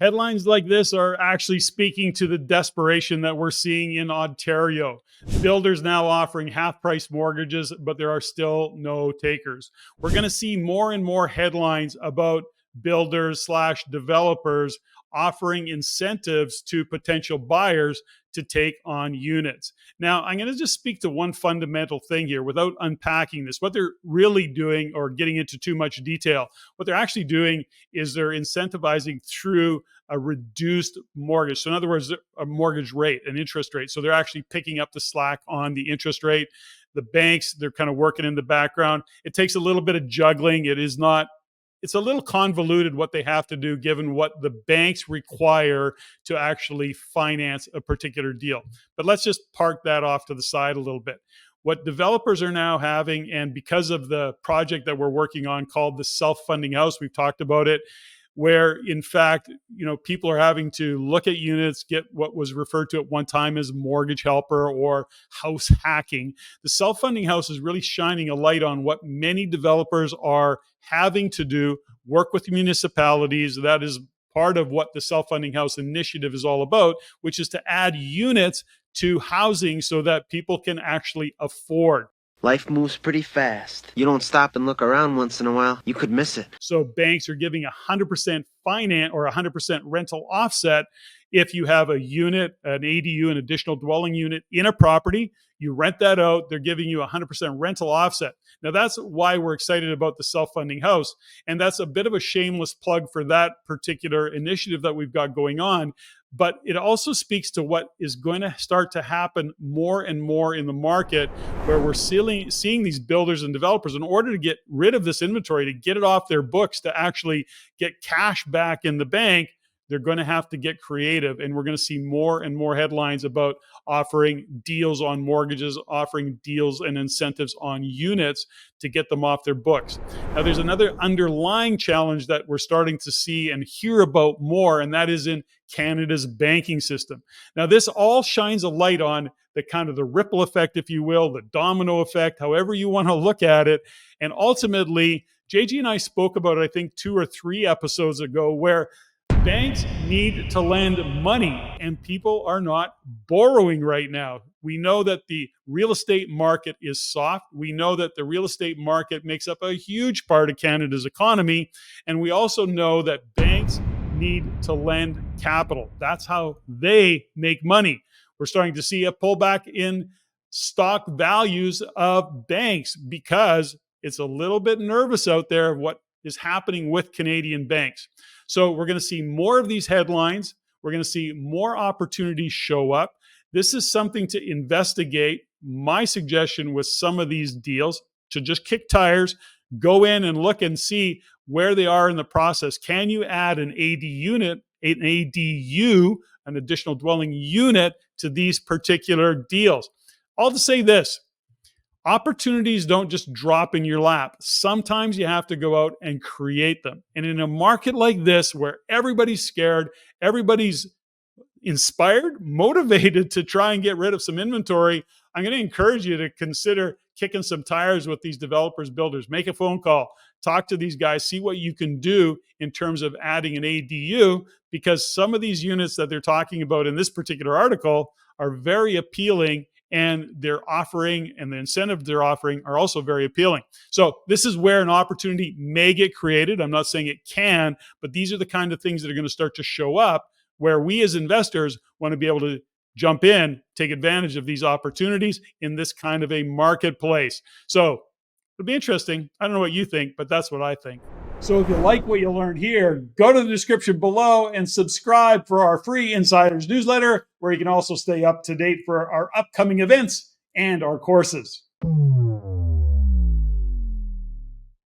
Headlines like this are actually speaking to the desperation that we're seeing in Ontario. Builders now offering half price mortgages, but there are still no takers. We're going to see more and more headlines about builders slash developers offering incentives to potential buyers to take on units. Now, I'm going to just speak to one fundamental thing here without unpacking this. What they're really doing, or getting into too much detail, what they're actually doing is they're incentivizing through a reduced mortgage. So in other words, a mortgage rate, an interest rate. So they're actually picking up the slack on the interest rate. The banks, they're kind of working in the background. It takes a little bit of juggling. It's a little convoluted what they have to do given what the banks require to actually finance a particular deal. But let's just park that off to the side a little bit. What developers are now having, and because of the project that we're working on called the self-funding house, we've talked about it, where in fact, people are having to look at units, get what was referred to at one time as mortgage helper or house hacking. The self-funding house is really shining a light on what many developers are having to do, work with municipalities. That is part of what the self-funding house initiative is all about, which is to add units to housing so that people can actually afford. Life moves pretty fast. You don't stop and look around once in a while, you could miss it. So banks are giving 100% finance or 100% rental offset if you have a unit, an ADU, an additional dwelling unit in a property. You rent that out, they're giving you 100% rental offset. Now that's why we're excited about the self-funding house. And that's a bit of a shameless plug for that particular initiative that we've got going on. But it also speaks to what is going to start to happen more and more in the market, where we're seeing these builders and developers, in order to get rid of this inventory, to get it off their books, to actually get cash back in the bank, they're going to have to get creative. And we're going to see more and more headlines about offering deals on mortgages, offering deals and incentives on units to get them off their books. Now, there's another underlying challenge that we're starting to see and hear about more, and that is in Canada's banking system. Now, this all shines a light on the kind of the ripple effect, if you will, the domino effect, however you want to look at it. And ultimately, JG and I spoke about it, I think 2 or 3 episodes ago, where banks need to lend money and people are not borrowing right now. We know that the real estate market is soft. We know that the real estate market makes up a huge part of Canada's economy. And we also know that banks need to lend capital. That's how they make money. We're starting to see a pullback in stock values of banks because it's a little bit nervous out there of what is happening with Canadian banks. So we're going to see more of these headlines. We're going to see more opportunities show up. This is something to investigate. My suggestion with some of these deals, to just kick tires, go in and look and see where they are in the process. Can you add an ADU, an additional dwelling unit, to these particular deals? I'll just say this. Opportunities don't just drop in your lap. Sometimes you have to go out and create them. And in a market like this, where everybody's scared, everybody's inspired, motivated to try and get rid of some inventory, I'm going to encourage you to consider kicking some tires with these developers, builders. Make a phone call, talk to these guys, see what you can do in terms of adding an ADU, because some of these units that they're talking about in this particular article are very appealing, and their offering and the incentive they're offering are also very appealing. So this is where an opportunity may get created. I'm not saying it can, but these are the kind of things that are going to start to show up, where we as investors want to be able to jump in, take advantage of these opportunities in this kind of a marketplace. So it'll be interesting. I don't know what you think, but that's what I think. So if you like what you learned here, go to the description below and subscribe for our free Insiders newsletter, where you can also stay up to date for our upcoming events and our courses.